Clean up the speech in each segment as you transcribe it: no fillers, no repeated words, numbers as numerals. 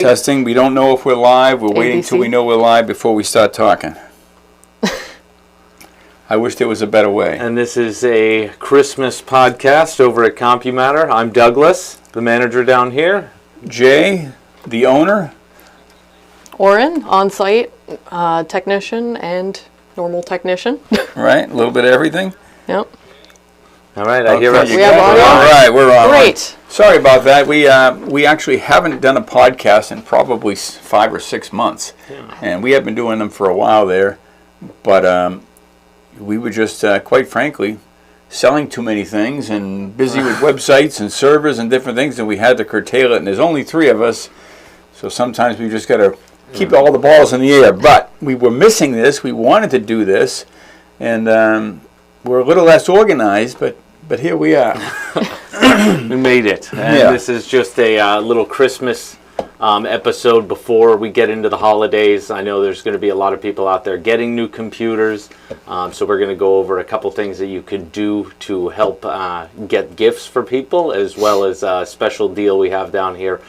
Testing. We don't know if we're live. We're waiting till we know we're live before we start talking. I wish there was a better way. And this is a Christmas podcast over at CompuMatter. I'm Douglas, the manager down here. Jay, the owner. Auren, on-site technician and normal technician. Right, a little bit of everything. Yep. All right, I hear us. We have audio. All right, we're on. Great. Sorry about that. We actually haven't done a podcast in probably 5 or 6 months, and we have been doing them for a while there, but we were just, quite frankly, selling too many things and busy with websites and servers and different things, and we had to curtail it. And there's only 3 of us, so sometimes we just got to keep all the balls in the air. But we were missing this. We wanted to do this, and we're a little less organized, but here we are. We made it. And This is just a little Christmas episode before we get into the holidays. I know there's going to be a lot of people out there getting new computers, so we're going to go over a couple things that you could do to help get gifts for people, as well as a special deal we have down here,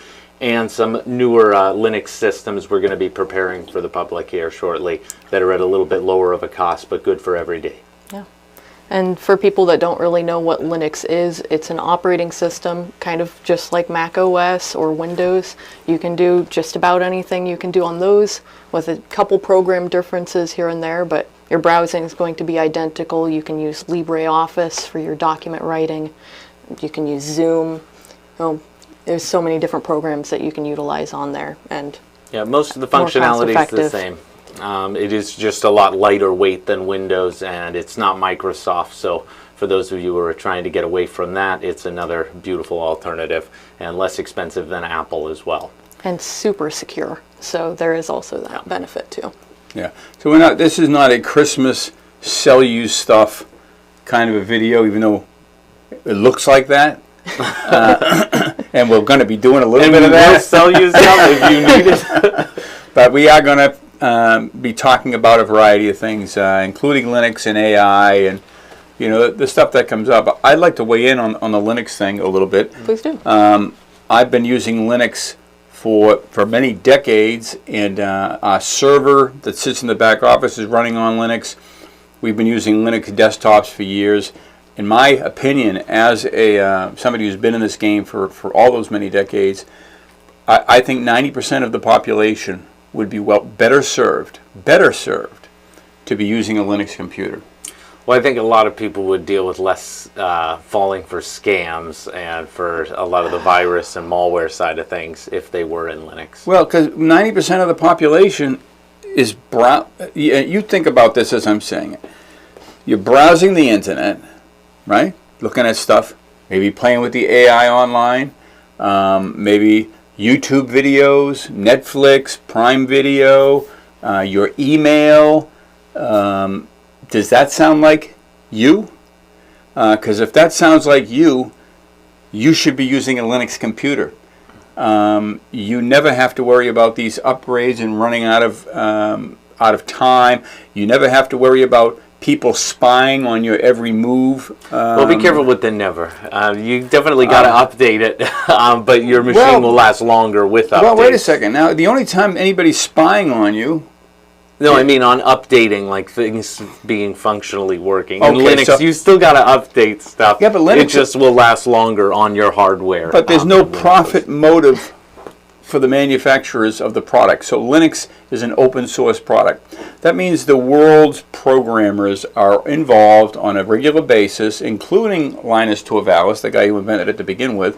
and some newer Linux systems we're going to be preparing for the public here shortly that are at a little bit lower of a cost, but good for every day. And for people that don't really know what Linux is, it's an operating system, kind of just like Mac OS or Windows. You can do just about anything you can do on those, with a couple program differences here and there, but your browsing is going to be identical. You can use LibreOffice for your document writing. You can use Zoom. There's so many different programs that you can utilize on there. And yeah, most of the functionality is the same. It is just a lot lighter weight than Windows, and it's not Microsoft, so for those of you who are trying to get away from that, it's another beautiful alternative and less expensive than Apple as well. And super secure, so there is also that benefit too. Yeah, so this is not a Christmas sell-you stuff kind of a video, even though it looks like that. And we're going to be doing a little bit of that. We'll sell you stuff if you need it. But we are going to be talking about a variety of things, including Linux and AI and the stuff that comes up. I'd like to weigh in on the Linux thing a little bit. Please do. I've been using Linux for many decades, and our server that sits in the back office is running on Linux. We've been using Linux desktops for years. In my opinion, as somebody who's been in this game for all those many decades, I think 90% of the population would be better served to be using a Linux computer. Well, I think a lot of people would deal with less falling for scams and for a lot of the virus and malware side of things if they were in Linux. Well, because 90% of the population is you think about this as I'm saying it. You're browsing the internet, right? Looking at stuff, maybe playing with the AI online, maybe YouTube videos, Netflix, Prime Video, your email. Does that sound like you? Because if that sounds like you should be using a Linux computer. You never have to worry about these upgrades and running out of time. You never have to worry about people spying on your every move. Well, be careful with the never. You definitely got to update it, but your machine will last longer with updates. Well, wait a second. Now, the only time anybody's spying on you... No, I mean on updating, like things being functionally working. In Okay, Linux, so you still got to update stuff. Yeah, but Linux... It just will last longer on your hardware. But there's no profit motive for the manufacturers of the product. So Linux is an open source product. That means the world's programmers are involved on a regular basis, including Linus Torvalds, the guy who invented it to begin with,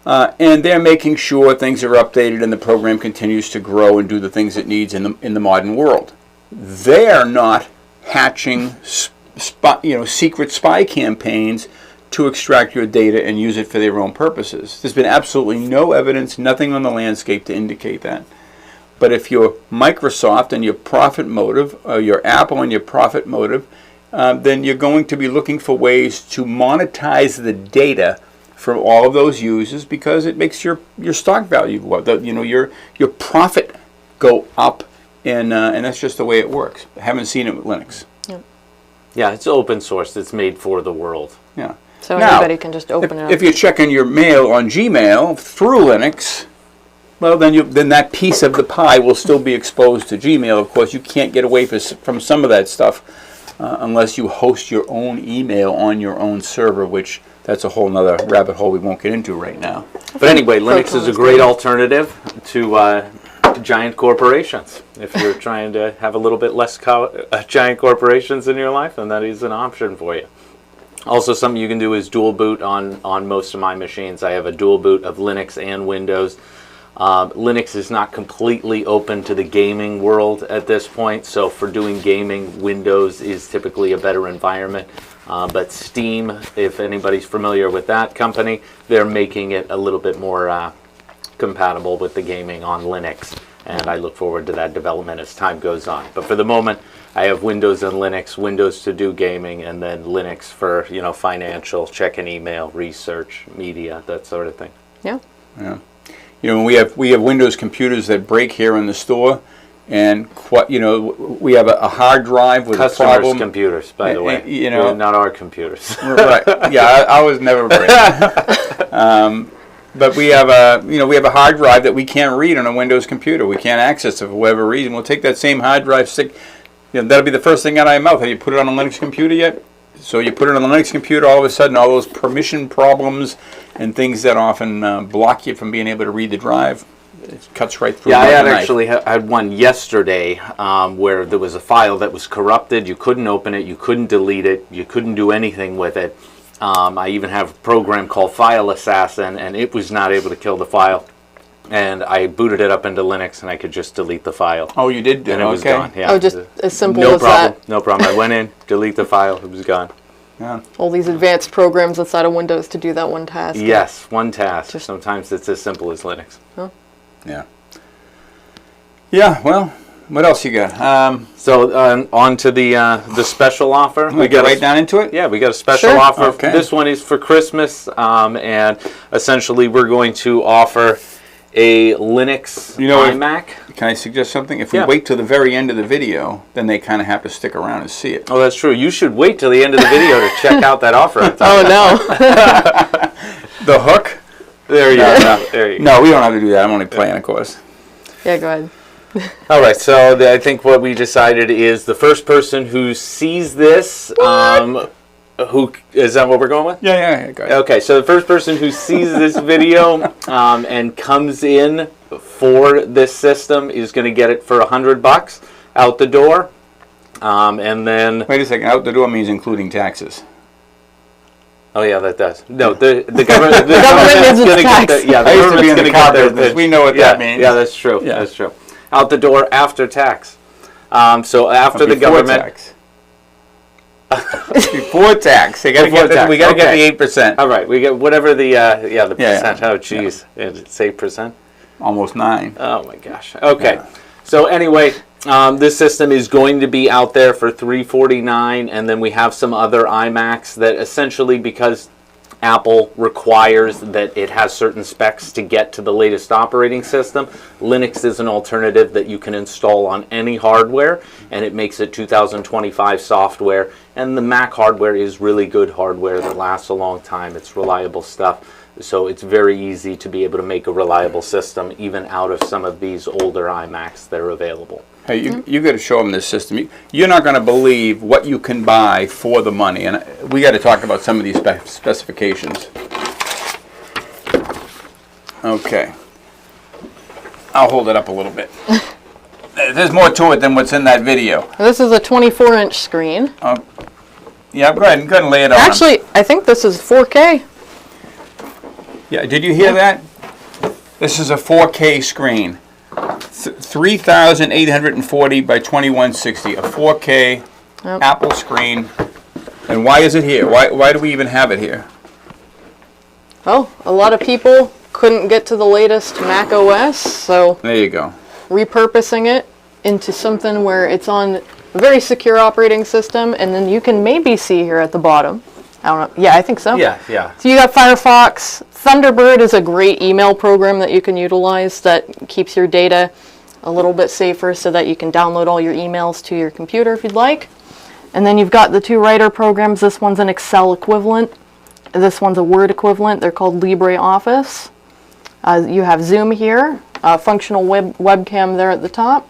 and they're making sure things are updated and the program continues to grow and do the things it needs in the modern world. They're not hatching secret spy campaigns to extract your data and use it for their own purposes. There's been absolutely no evidence, nothing on the landscape to indicate that. But if you're Microsoft and your profit motive, or your Apple and your profit motive, then you're going to be looking for ways to monetize the data from all of those users, because it makes your stock value go up. Your profit go up, and that's just the way it works. I haven't seen it with Linux. Yeah, it's open source. It's made for the world. Yeah. So now, anybody can just open it up. If you're checking your mail on Gmail through Linux, Well, then that piece of the pie will still be exposed to Gmail. Of course, you can't get away from some of that stuff unless you host your own email on your own server, which that's a whole nother rabbit hole we won't get into right now. But anyway, Linux is a great alternative to giant corporations. If you're trying to have a little bit less giant corporations in your life, then that is an option for you. Also, something you can do is dual boot on most of my machines. I have a dual boot of Linux and Windows. Linux is not completely open to the gaming world at this point, so for doing gaming, Windows is typically a better environment. But Steam, if anybody's familiar with that company, they're making it a little bit more compatible with the gaming on Linux, and I look forward to that development as time goes on. But for the moment, I have Windows and Linux, Windows to do gaming, and then Linux for, financial, check an email, research, media, that sort of thing. Yeah. Yeah. We have Windows computers that break here in the store, and we have a hard drive with Customers' a problem. computers, by the way. Not our computers. Right. Yeah, I was never break. But we have a hard drive that we can't read on a Windows computer. We can't access it for whatever reason. We'll take that same hard drive, that'll be the first thing out of my mouth. Have you put it on a Linux computer yet? So you put it on a Linux computer, all of a sudden all those permission problems and things that often block you from being able to read the drive, it cuts right through. Yeah, I actually had one yesterday where there was a file that was corrupted. You couldn't open it, you couldn't delete it, you couldn't do anything with it. I even have a program called File Assassin, and it was not able to kill the file. And I booted it up into Linux, and I could just delete the file. Oh, you did? And it was gone. Yeah. Oh, just as simple No as problem. that. No problem. I went in, delete the file, it was gone. Yeah. All these advanced programs inside of Windows to do that one task. Yes, one task. Sometimes it's as simple as Linux. Yeah. Yeah, well, what else you got? So on to the special offer. We get right down into it? Yeah, we got a special Sure. offer. Okay. This one is for Christmas, and essentially we're going to offer a Linux iMac. Can I suggest something? If we Yeah. wait till the very end of the video, then they kind of have to stick around and see it. Oh, that's true. You should wait till the end of the video to check out that offer. Oh, no. The hook? There you go. There you go. No, we don't have to do that. I'm only playing, of course. Yeah, go ahead. All right, so I think what we decided is the first person who sees this, who is that what we're going with? Yeah, go ahead. Okay, so the first person who sees this video and comes in for this system is going to get it for $100 out the door, and then Wait a second. Out the door means including taxes. oh yeah, that does. No, the government. The government government's needs gonna its get tax. the, yeah, the I used to government's be in gonna the get car their business. pitch. We know what that means. Yeah, that's true. Yeah. That's true. Out the door after tax. So after the Before government. tax. Before tax. We got Before tax, to get okay. the 8%. All right, we get whatever the the Yeah, percent. Oh, geez, it's 8%. Almost 9. Oh my gosh. Okay. Yeah. So anyway, this system is going to be out there for $349, and then we have some other iMacs that essentially, because Apple requires that it has certain specs to get to the latest operating system, Linux is an alternative that you can install on any hardware, and it makes it 2025 software. And the Mac hardware is really good hardware that lasts a long time. It's reliable stuff. So it's very easy to be able to make a reliable system even out of some of these older iMacs that are available. Hey, you got to show them this system. You're not going to believe what you can buy for the money, and we got to talk about some of these specifications. Okay, I'll hold it up a little bit. There's more to it than what's in that video. This is a 24-inch screen. Yeah, go ahead and lay it on. Actually, I think this is 4K. Yeah, did you hear that? This is a 4K screen. 3,840 by 2160, a 4K Apple screen. And why is it here? Why do we even have it here? Oh, a lot of people couldn't get to the latest Mac OS, so There you go. repurposing it into something where it's on a very secure operating system, and then you can maybe see here at the bottom. I don't know. Yeah, I think so. Yeah. So you got Firefox. Thunderbird is a great email program that you can utilize that keeps your data a little bit safer so that you can download all your emails to your computer if you'd like. And then you've got the two writer programs. This one's an Excel equivalent. This one's a Word equivalent. They're called LibreOffice. You have Zoom here. functional webcam there at the top.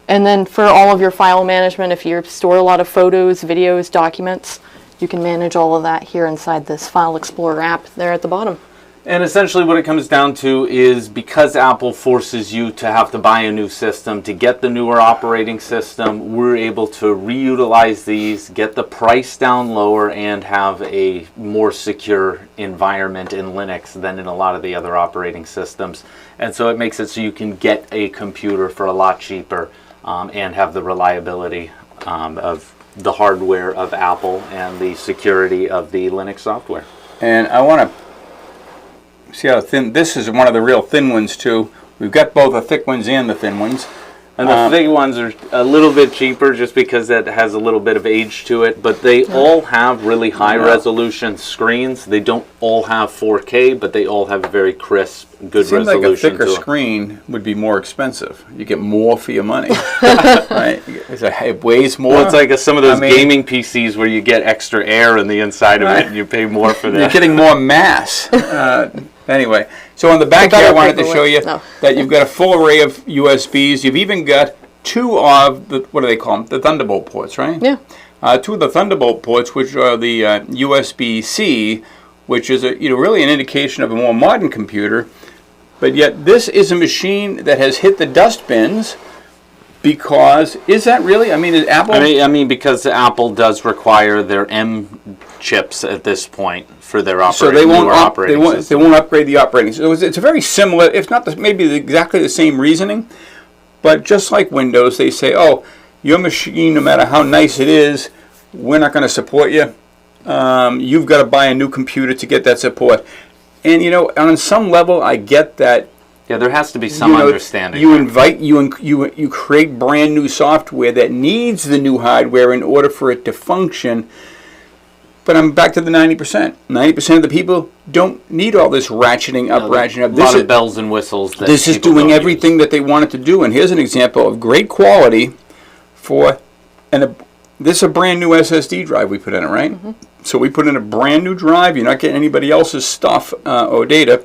And then for all of your file management, if you store a lot of photos, videos, documents, you can manage all of that here inside this File Explorer app there at the bottom. And essentially what it comes down to is, because Apple forces you to have to buy a new system to get the newer operating system, we're able to reutilize these, get the price down lower, and have a more secure environment in Linux than in a lot of the other operating systems. And so it makes it so you can get a computer for a lot cheaper and have the reliability of the hardware of Apple and the security of the Linux software. And I want to see how thin. This is one of the real thin ones too. We've got both the thick ones and the thin ones. And the thick ones are a little bit cheaper just because that has a little bit of age to it, but they all have really high resolution screens. They don't all have 4K, but they all have very crisp, good resolution. Seems like a thicker screen would be more expensive. You get more for your money, right? It weighs more. Well, it's like some of those gaming PCs where you get extra air in the inside of it and you pay more for that. You're getting more mass. Anyway, so on the back here, I wanted to show you that you've got a full array of USBs. You've even got two of the, what do they call them? The Thunderbolt ports, right? Yeah. Two of the Thunderbolt ports, which are the USB-C, which is really an indication of a more modern computer. But yet this is a machine that has hit the dust bins. Because, is that really? I mean, is Apple... I mean, because Apple does require their M chips at this point for their operating system. They won't upgrade the operating system. So it's a very similar, if not maybe exactly the same reasoning, but just like Windows, they say, oh, your machine, no matter how nice it is, we're not going to support you. You've got to buy a new computer to get that support. And, on some level, I get that. Yeah, there has to be some understanding. You create brand new software that needs the new hardware in order for it to function. But I'm back to the 90%. 90% of the people don't need all this ratcheting up, ratcheting up. A lot of bells and whistles. This is doing everything that they want it to do. And here's an example of great quality this is a brand new SSD drive we put in it, right? Mm-hmm. So we put in a brand new drive. You're not getting anybody else's stuff or data.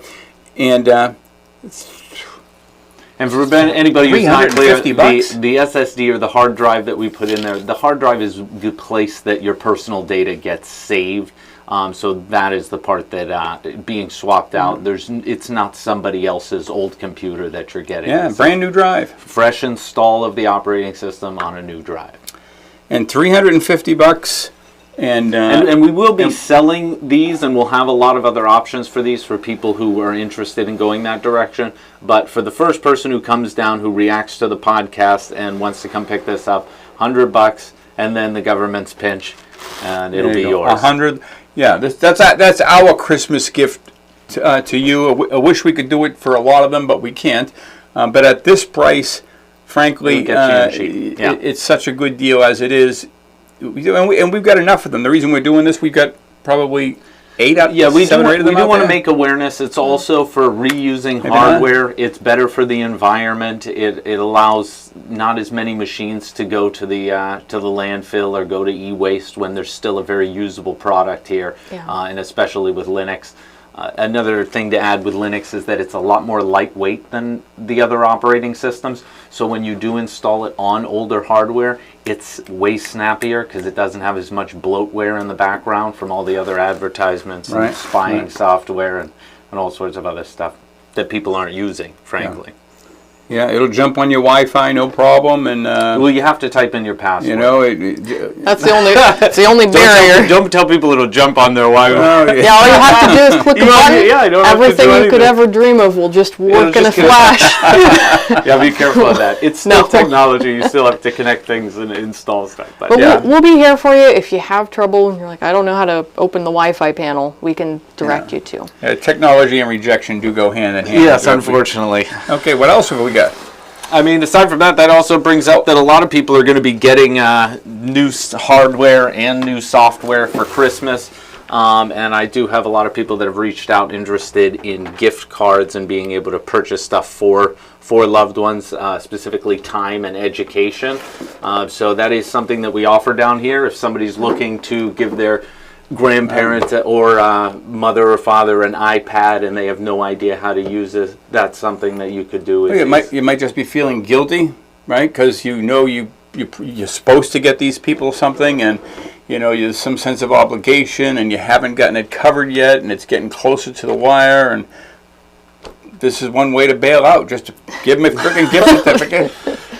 And for anybody who's not clear, the SSD or the hard drive that we put in there, the hard drive is the place that your personal data gets saved. So that is the part that being swapped out. It's not somebody else's old computer that you're getting. Yeah, brand new drive. Fresh install of the operating system on a new drive. And $350. And we will be selling these, and we'll have a lot of other options for these for people who are interested in going that direction. But for the first person who comes down, who reacts to the podcast and wants to come pick this up, $100, and then the government's pinch, and it'll be yours. $100. Yeah, that's our Christmas gift to you. I wish we could do it for a lot of them, but we can't. But at this price, frankly, it's such a good deal as it is. And we've got enough of them. The reason we're doing this, we've got probably 7 or 8 of them. We do want to make awareness. It's also for reusing hardware. It's better for the environment. It allows not as many machines to go to the landfill or go to e-waste when there's still a very usable product here, and especially with Linux. Another thing to add with Linux is that it's a lot more lightweight than the other operating systems. So when you do install it on older hardware, it's way snappier because it doesn't have as much bloatware in the background from all the other advertisements and spying software and all sorts of other stuff that people aren't using, frankly. Yeah, it'll jump on your Wi-Fi, no problem. And well, you have to type in your password. That's the only barrier. Don't tell people it'll jump on their Wi-Fi. All you have to do is click a button. Everything you could ever dream of will just work in a flash. Yeah, be careful of that. It's still technology. You still have to connect things and install stuff. But we'll be here for you if you have trouble and you're like, I don't know how to open the Wi-Fi panel. We can direct you to. Technology and rejection do go hand in hand. Yes, unfortunately. Okay, what else have we got? I mean, aside from that also brings up that a lot of people are going to be getting new hardware and new software for Christmas. And I do have a lot of people that have reached out interested in gift cards and being able to purchase stuff for loved ones, specifically time and education. So that is something that we offer down here. If somebody's looking to give their grandparent or mother or father an iPad and they have no idea how to use it, that's something that you could do. You might just be feeling guilty, right? Because you're supposed to get these people something, and there's some sense of obligation, and you haven't gotten it covered yet, and it's getting closer to the wire, and this is one way to bail out, just to give them a freaking gift certificate.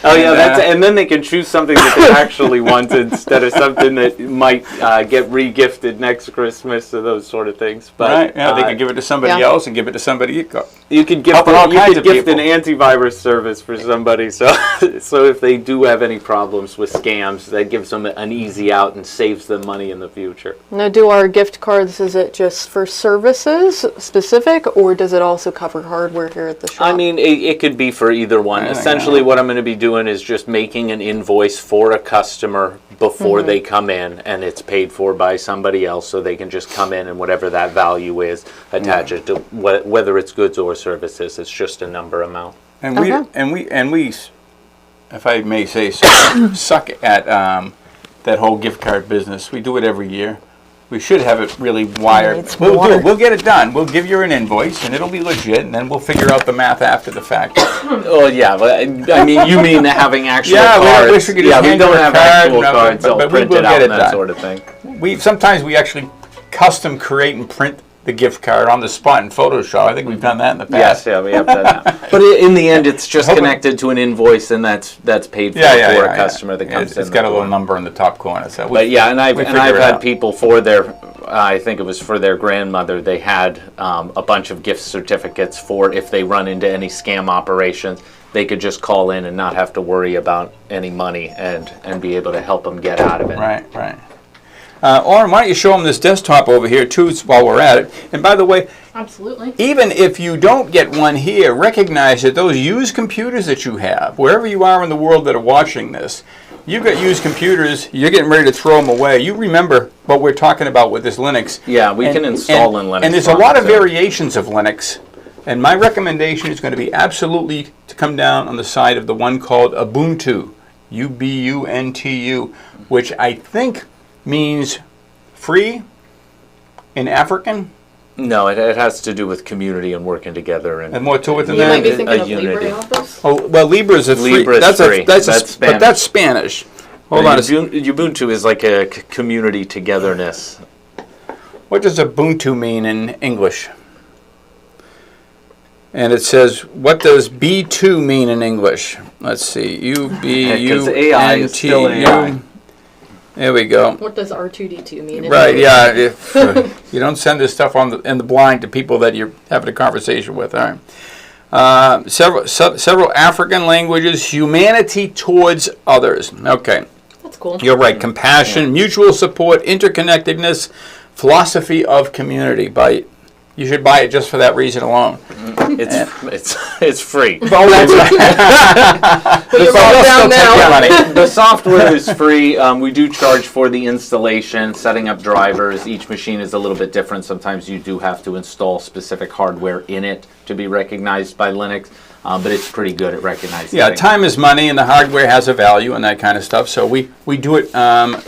Oh yeah, and then they can choose something that they actually want instead of something that might get re-gifted next Christmas or those sort of things. But right, yeah, they can give it to somebody else and give it to somebody. You could gift an antivirus service for somebody. So if they do have any problems with scams, that gives them an easy out and saves them money in the future. Now, do our gift cards, is it just for services specific, or does it also cover hardware here at the shop? I mean, it could be for either one. Essentially, what I'm going to be doing is just making an invoice for a customer before they come in, and it's paid for by somebody else, so they can just come in and whatever that value is, attach it to whether it's goods or services. It's just a number amount. And we, if I may say so, suck at that whole gift card business. We do it every year. We should have it really wired. We'll get it done. We'll give you an invoice, and it'll be legit, and then we'll figure out the math after the fact. Oh yeah, but I mean, you mean having actual cards? We don't have actual cards all printed out and that sort of thing. Sometimes we actually custom create and print the gift card on the spot in Photoshop. I think we've done that in the past. Yes, yeah, we have done that. But in the end, it's just connected to an invoice, and that's paid for a customer that comes in. It's got a little number in the top corner. So I've had people for their, I think it was for their grandmother, they had a bunch of gift certificates for if they run into any scam operations, they could just call in and not have to worry about any money and be able to help them get out of it. Right. Auren, why don't you show them this desktop over here, too, while we're at it. And by the way, absolutely. Even if you don't get one here, recognize that those used computers that you have, wherever you are in the world that are watching this, you've got used computers, you're getting ready to throw them away. You remember what we're talking about with this Linux. Yeah, we can install in Linux. And there's a lot of variations of Linux. And my recommendation is going to be absolutely to come down on the side of the one called Ubuntu, Ubuntu, which I think means free in African. No, it has to do with community and working together and more to it than you that. You might be thinking of LibreOffice. Oh well, Libre is a free. That's free. That's Spanish. But that's Spanish. Hold on. Ubuntu is like a community togetherness. What does Ubuntu mean in English? And it says, what does B2 mean in English? Let's see. U-B-U-N-T-U. There we go. What does R2D2 mean? Right, yeah. If, you don't send this stuff in the blind to people that you're having a conversation with. All right. Several African languages. Humanity towards others. Okay. That's cool. You're right. Compassion, mutual support, interconnectedness, philosophy of community. You should buy it just for that reason alone. It's free. Oh, that's right. The software is free. We do charge for the installation, setting up drivers. Each machine is a little bit different. Sometimes you do have to install specific hardware in it to be recognized by Linux. But it's pretty good at recognizing things. Time is money, and the hardware has a value and that kind of stuff. So we do it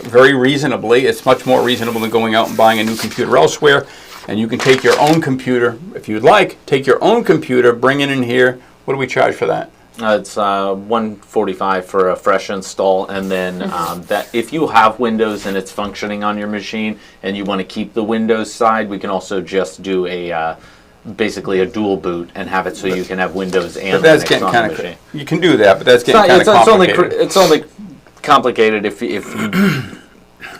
very reasonably. It's much more reasonable than going out and buying a new computer elsewhere. And you can take your own computer, if you'd like, bring it in here. What do we charge for that? It's $145 for a fresh install, and then that if you have Windows and it's functioning on your machine and you want to keep the Windows side, we can also just do basically a dual boot and have it so you can have Windows and Linux on the machine. You can do that, but that's getting kind of complicated. It's only complicated if you...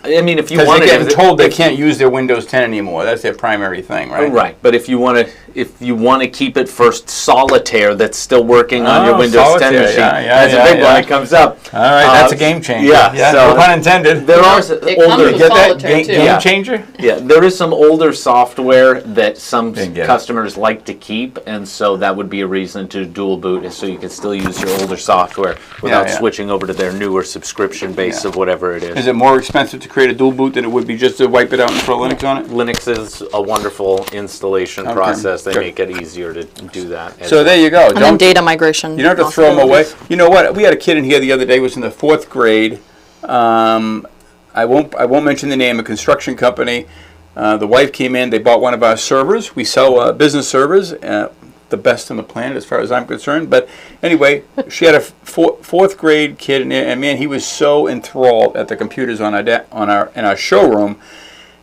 if you want to, they're getting told they can't use their Windows 10 anymore. That's their primary thing, right? Right, but if you want to keep it first Solitaire, that's still working on your Windows 10 machine. That's a big one. It comes up. All right, that's a game changer. Yeah, so, no pun intended. There are older. You get that game changer? Yeah, there is some older software that some customers like to keep, and so that would be a reason to dual boot, so you can still use your older software without switching over to their newer subscription base of whatever it is. Is it more expensive to create a dual boot than it would be just to wipe it out and throw Linux on it? Linux is a wonderful installation process. They make it easier to do that. So there you go. And then data migration. You don't have to throw them away. You know what? We had a kid in here the other day, was in the 4th grade. I won't mention the name, a construction company. The wife came in. They bought one of our servers. We sell business servers, the best on the planet as far as I'm concerned. But anyway, she had a fourth grade kid, and man, he was so enthralled at the computers in our showroom.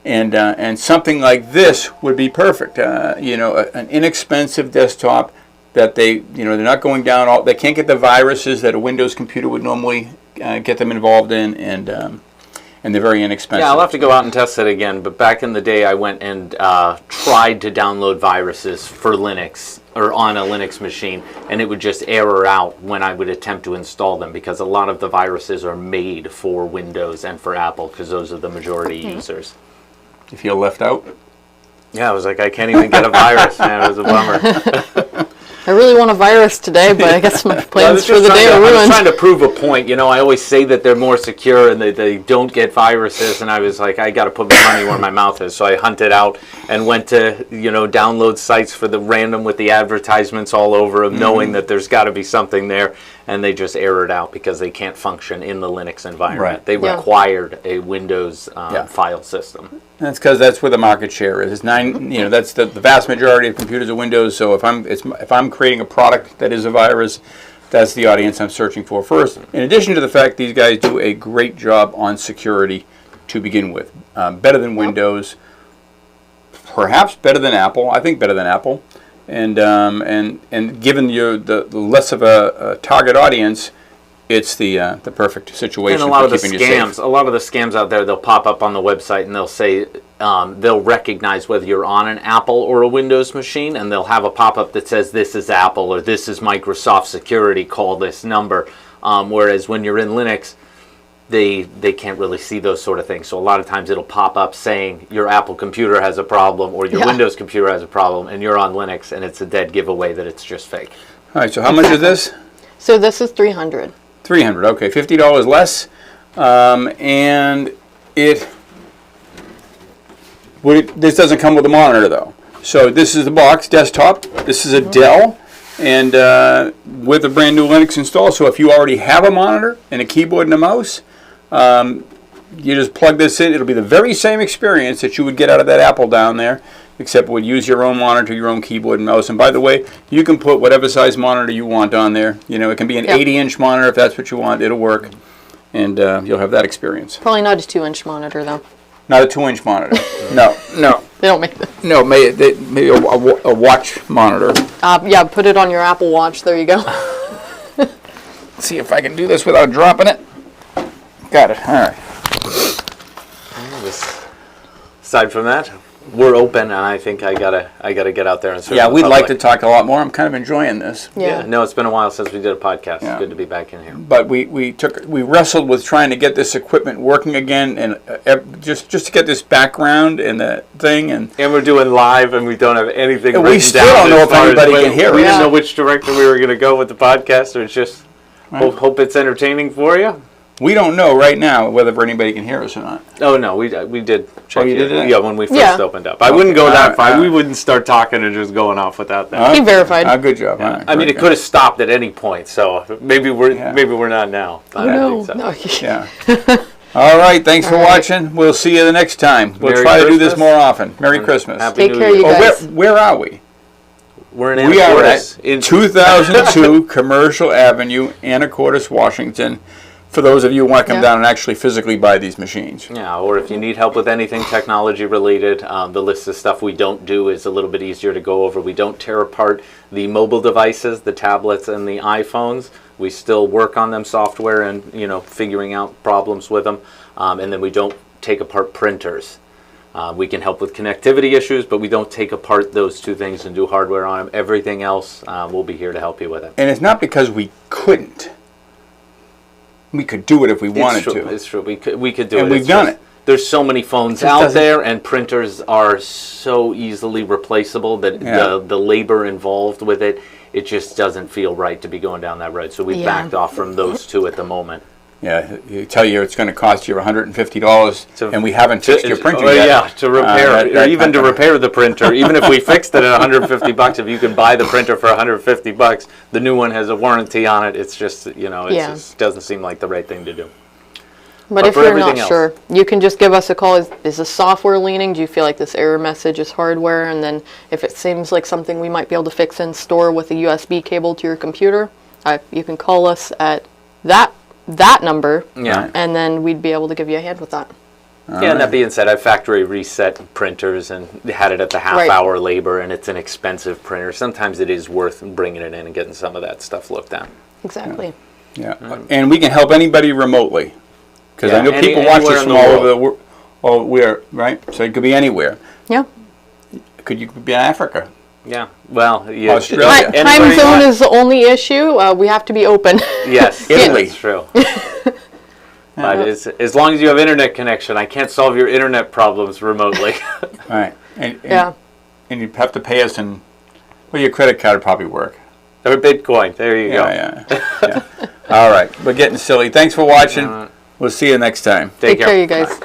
And something like this would be perfect. An inexpensive desktop that they're not going down they can't get the viruses that a Windows computer would normally get them involved in, and they're very inexpensive. Yeah, I'll have to go out and test it again. But back in the day, I went and tried to download viruses for Linux or on a Linux machine, and it would just error out when I would attempt to install them, because a lot of the viruses are made for Windows and for Apple, because those are the majority users. You feel left out? Yeah, I was like, I can't even get a virus, man. It was a bummer. I really want a virus today, but I guess my plans for the day are I was ruined. trying to prove a point. I always say that they're more secure and they don't get viruses, and I was like, I got to put my money where my mouth is. So I hunted out and went to, download sites for the random with the advertisements all over them, knowing that there's got to be something there, and they just errored out because they can't function in the Linux environment. Right. They required a Windows file system. That's because that's where the market share is. It's that's the vast majority of computers are Windows. So if I'm creating a product that is a virus, that's the audience I'm searching for first. In addition to the fact these guys do a great job on security to begin with, better than Windows, perhaps better than Apple. I think better than Apple, and given the less of a target audience, it's the perfect situation. And a lot of the keeping you safe. scams out there, they'll pop up on the website and they'll say they'll recognize whether you're on an Apple or a Windows machine, and they'll have a pop-up that says this is Apple or this is Microsoft Security, call this number. Whereas when you're in Linux, they can't really see those sort of things. So a lot of times it'll pop up saying your Apple computer has a problem or your Windows computer has a problem, and you're on Linux, and it's a dead giveaway that it's just fake. All right. So how much is this? So this is $300. $300. Okay, $50 less, and this doesn't come with a monitor though. So this is the box desktop. This is a Dell, and with a brand new Linux install. So if you already have a monitor and a keyboard and a mouse, you just plug this in. It'll be the very same experience that you would get out of that Apple down there, except it would use your own monitor, your own keyboard and mouse. And by the way, you can put whatever size monitor you want on there. It can be an 80-inch monitor if that's what you want. It'll work, and you'll have that experience. Probably not a 2-inch monitor, though. Not a 2-inch monitor. No. They don't make that. No, maybe a watch monitor. Yeah, put it on your Apple Watch. There you go. Let's see if I can do this without dropping it. Got it. All right. Aside from that, we're open, and I think I gotta get out there and serve. Yeah, the we'd like public. to talk a lot more. I'm kind of enjoying this. Yeah. No, it's been a while since we did a podcast. Yeah. It's good to be back in here. But we wrestled with trying to get this equipment working again, and just to get this background and the thing, and we're doing live, and we don't have anything And written we still down don't know as if far as anybody when- can hear We us. didn't know which direction we were going to go with the podcast, so it's just hope it's entertaining for you. we don't know right now whether anybody can hear us or not. Oh no, we did check you it. did it? Yeah, when we first opened up. I wouldn't go that far. We wouldn't start talking and just going off without that. He verified. Good job. Yeah. I mean, it could have stopped at any point, so maybe we're not now. I don't think so. Yeah. All right. Thanks for watching. We'll see you the next time. We'll Merry try to do this Christmas. more often. Merry Christmas. Happy Take New care, Year. you guys. Where are we? We're in We are at Anacortes. In 2002 Commercial Avenue, Anacortes, Washington. For those of you who want to come down and actually physically buy these machines. Yeah, or if you need help with anything technology related, the list of stuff we don't do is a little bit easier to go over. We don't tear apart the mobile devices, the tablets and the iPhones. We still work on them software and figuring out problems with them. And then we don't take apart printers. We can help with connectivity issues, but we don't take apart those two things and do hardware on them. Everything else, we'll be here to help you with it. And it's not because we couldn't. We could do it if we wanted to. It's true. We could do it. And we've done it. There's so many phones out there, and printers are so easily replaceable that the labor involved with it, it just doesn't feel right to be going down that road. So we backed off from those two at the moment. Yeah, you tell you it's going to cost you $150, and we haven't fixed your printer Oh yet. yeah, to repair, or even to repair the printer. Even if we fixed it at $150, if you can buy the printer for $150, the new one has a warranty on it. It's just, it just doesn't seem like the right thing to do. But if for you're everything not else. sure, you can just give us a call. Is the software leaning? Do you feel like this error message is hardware? And then if it seems like something we might be able to fix in store with a USB cable to your computer, you can call us at that number, Yeah. and then we'd be able to give you a hand with that. Yeah, and that being said, I've factory reset printers and had it at the half-hour labor, and it's an expensive printer. Sometimes it is worth bringing it in and getting some of that stuff looked at. Exactly. Yeah, and we can help anybody remotely, because I know people watch anywhere us in from the all world. over the world. Oh, we're right, so it could be anywhere. Yeah. You could be in Africa, Yeah, well, yeah. Australia. Anywhere Time you zone want. is the only issue. We have to be open. Yes, Italy. that's true. But as long as you have internet connection, I can't solve your internet problems remotely. all right? And Yeah. and you have to pay us in. Well, your credit card would probably work. Or Bitcoin. There you go. Yeah. All right, we're getting silly. Thanks for watching. We'll see you next time. Take Take care, you guys.